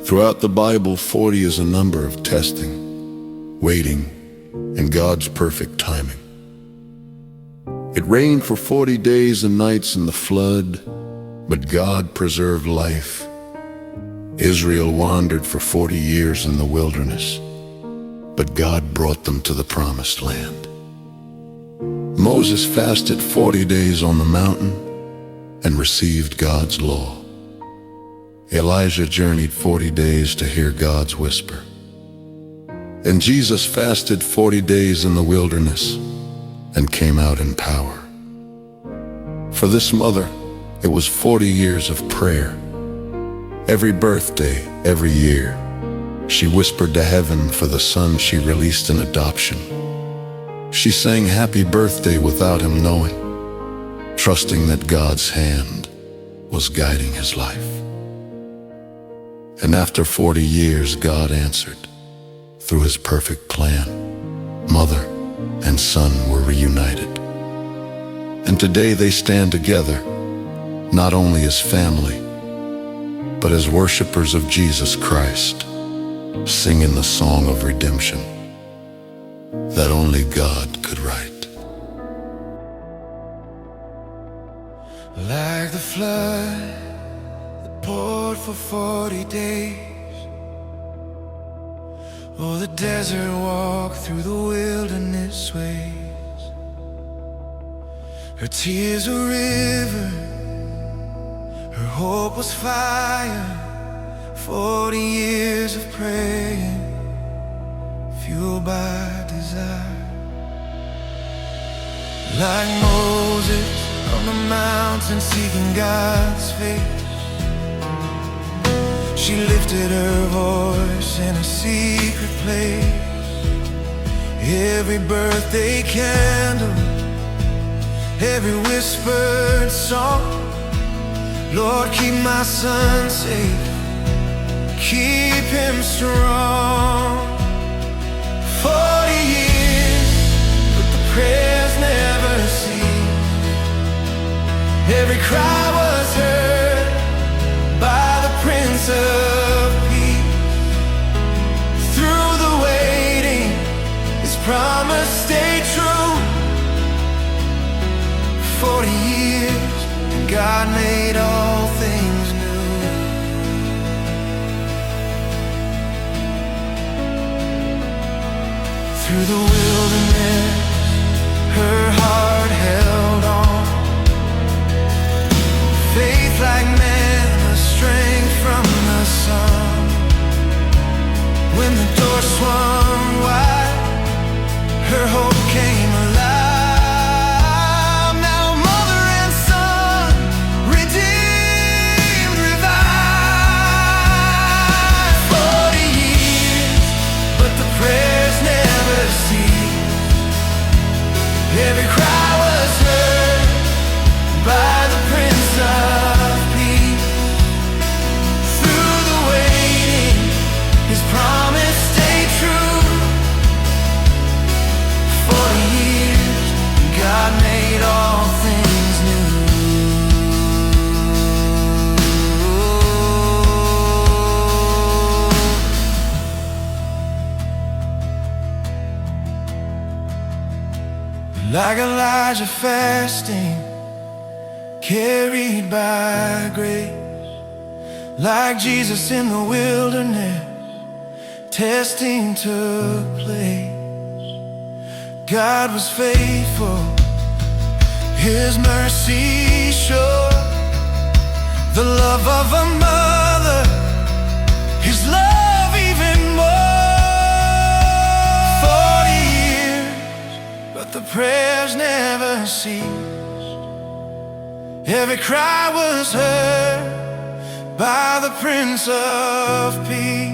Throughout the Bible, 40 is a number of testing, waiting, and God's perfect timing. It rained for 40 days and nights in the flood, but God preserved life. Israel wandered for 40 years in the wilderness, but God brought them to the promised land. Moses fasted 40 days on the mountain and received God's law. Elijah journeyed 40 days to hear God's whisper. And Jesus fasted 40 days in the wilderness and came out in power. For this mother, it was 40 years of prayer. Every birthday, every year, she whispered to heaven for the son she released in adoption. She sang happy birthday without him knowing, trusting that God's hand was guiding his life. And after 40 years, God answered. Through his perfect plan, mother and son were reunited. And today they stand together, not only as family, but as worshipers of Jesus Christ, singing the song of redemption that only God could write. Like the flood that poured for 40 days, or the desert walk through the wilderness ways. Her tears were river, her hope was fire. 40 years of praying, fueled by desire. Like Moses on the mountain seeking God's face, she lifted her voice in a secret place. Every birthday candle, every whispered song, Lord, keep my son safe, keep him strong. 40 years, but the prayers never cease. Every cry was heard by the Prince of Peace. Through the waiting, his promise stayed true. 40 years, and God made all things new. Through the wilderness, her heart held on. Faith like manna, strength from the sun. When the door swung wide, her hope came alive. Now mother and son, redeemed, revived. 40 years, but the prayers never cease. Every cry was heard by the Prince of Peace. Through the waiting, his promise stayed true. 40 years, God made all things new. Like Elijah fasting, carried by grace. Like Jesus in the wilderness, testing took place. God was faithful, his mercy sure. The love of a mother, his love even more. 40 years, but the prayers never ceased. Every cry was heard by the Prince of Peace.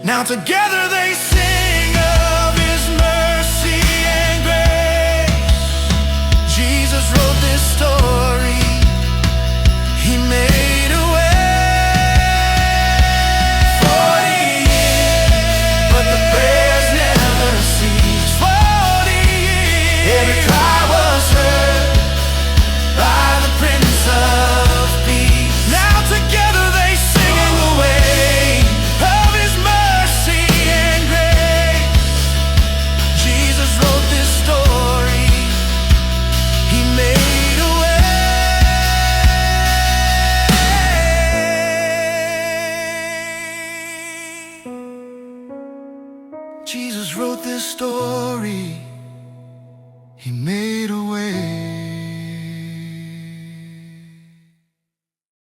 Now together they sing of his mercy and grace. Jesus wrote this story, he made a way. 40 years, but the prayers never cease. 40 years, every cry was heard by the Prince of Peace. Now together they sing in the way. Jesus wrote this story. He made a way.